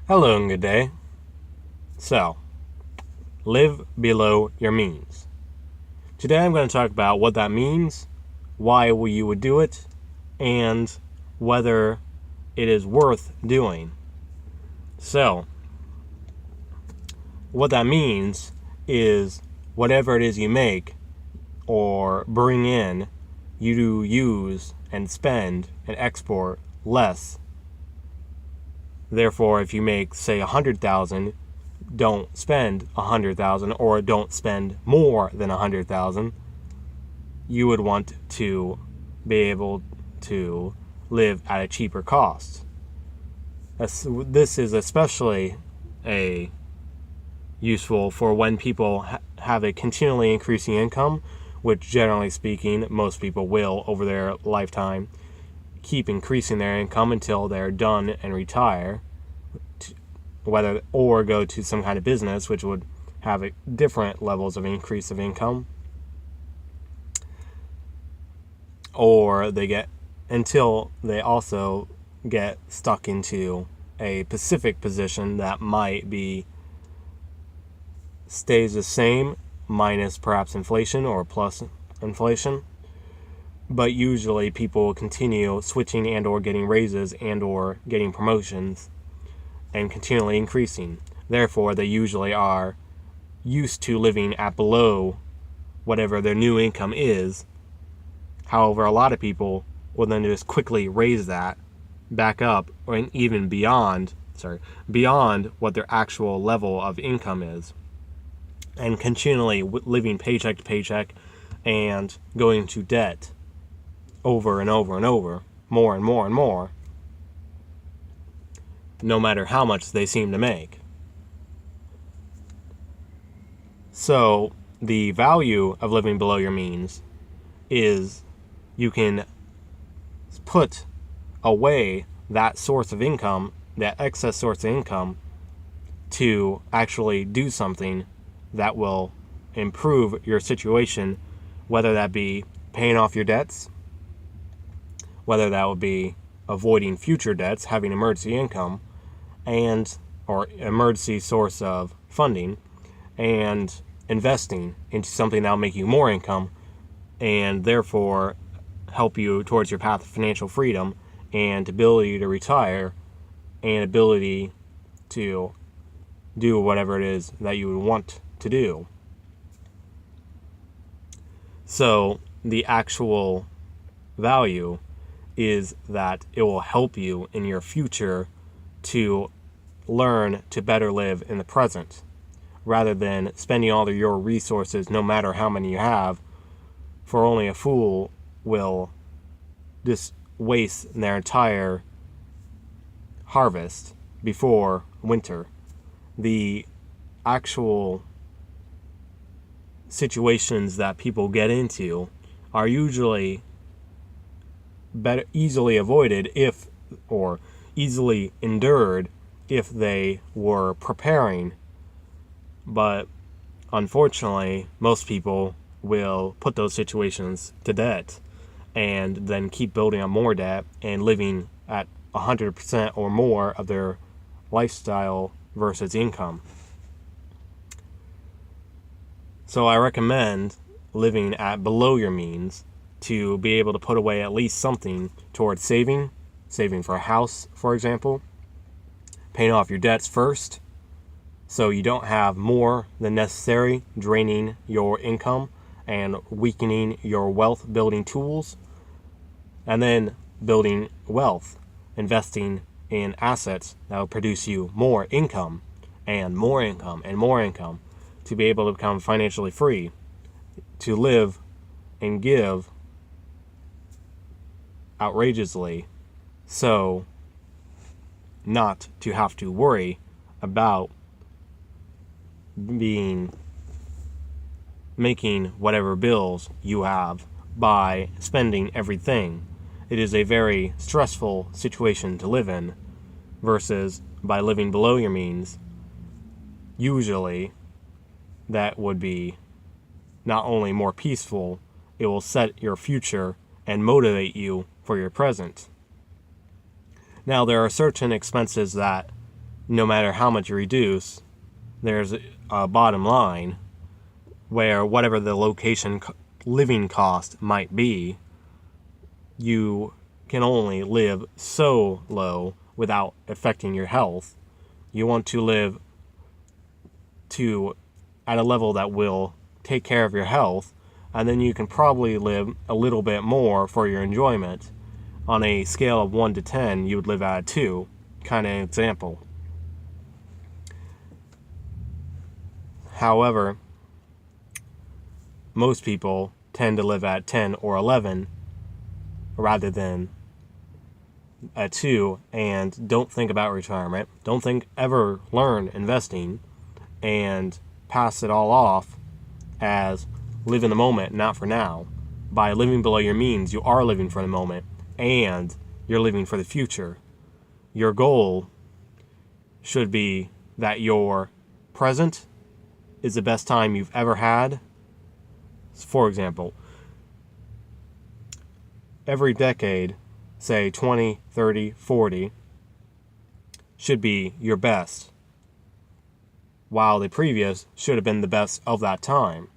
Hello and good day. So, live below your means. Today I'm going to talk about what that means, why you would do it, and whether it is worth doing. So, what that means is whatever it is you make or bring in, you do use and spend and export less. Therefore, if you make, say, 100,000, don't spend 100,000 or don't spend more than 100,000. You would want to be able to live at a cheaper cost. This is especially useful for when people have a continually increasing income, which generally speaking most people will over their lifetime keep increasing their income until they're done and retire, or go to some kind of business which would have different levels of increase of income, or they get until they also get stuck into a specific position that might be stays the same minus perhaps inflation or plus inflation, but usually people will continue switching and or getting raises and or getting promotions and continually increasing. Therefore, they usually are used to living at below whatever their new income is. However, a lot of people will then just quickly raise that back up or even beyond what their actual level of income is, and continually living paycheck to paycheck and going into debt over and over and over, more and more and more, no matter how much they seem to make. So the value of living below your means is you can put away that source of income, that excess source of income, to actually do something that will improve your situation, whether that be paying off your debts, whether that would be avoiding future debts, having emergency income, or emergency source of funding, and investing into something that will make you more income and therefore help you towards your path of financial freedom and ability to retire and ability to do whatever it is that you would want to do. So the actual value is that it will help you in your future to learn to better live in the present, rather than spending all of your resources, no matter how many you have, for only a fool will just waste their entire harvest before winter. The actual situations that people get into are usually easily avoided or easily endured if they were preparing. But unfortunately, most people will put those situations to debt and then keep building up more debt and living at 100% or more of their lifestyle versus income. So I recommend living at below your means to be able to put away at least something towards saving for a house, for example, paying off your debts first, so you don't have more than necessary draining your income and weakening your wealth building tools, and then building wealth, investing in assets that will produce you more income and more income and more income to be able to become financially free, to live and give outrageously, so not to have to worry about making whatever bills you have by spending everything. It is a very stressful situation to live in, versus by living below your means, usually that would be not only more peaceful, it will set your future and motivate you for your present. Now, there are certain expenses that no matter how much you reduce, there's a bottom line where whatever the living cost might be, you can only live so low without affecting your health. You want to live at a level that will take care of your health, and then you can probably live a little bit more for your enjoyment. On a scale of 1 to 10, you would live at a 2, kind of example. However, most people tend to live at 10 or 11 rather than a 2, and don't think about retirement, don't ever learn investing, and pass it all off as live in the moment, not for now. By living below your means, you are living for the moment, and you're living for the future. Your goal should be that your present is the best time you've ever had. For example, every decade, say 20, 30, 40, should be your best, while the previous should have been the best of that time.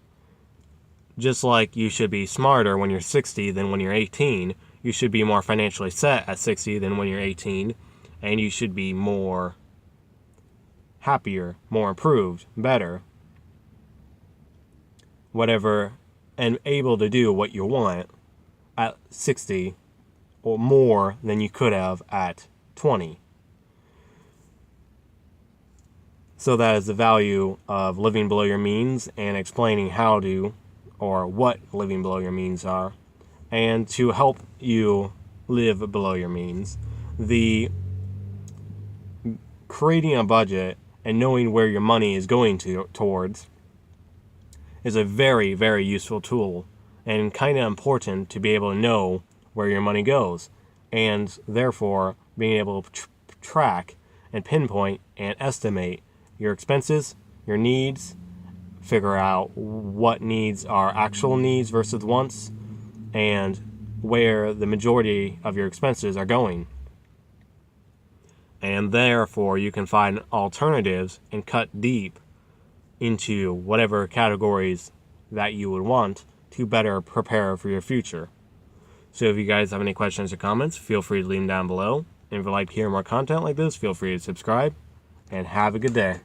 Just like you should be smarter when you're 60 than when you're 18, you should be more financially set at 60 than when you're 18, and you should be more happier, more improved, better, whatever, and able to do what you want at 60 or more than you could have at 20. So that is the value of living below your means and explaining how to, or what living below your means are. And to help you live below your means, the creating a budget and knowing where your money is going towards is a very, very useful tool, and kind of important to be able to know where your money goes, and therefore being able to track and pinpoint and estimate your expenses, your needs, figure out what needs are actual needs versus wants, and where the majority of your expenses are going. And therefore you can find alternatives and cut deep into whatever categories that you would want to better prepare for your future. So if you guys have any questions or comments, feel free to leave them down below. And if you'd like to hear more content like this, feel free to subscribe, and have a good day.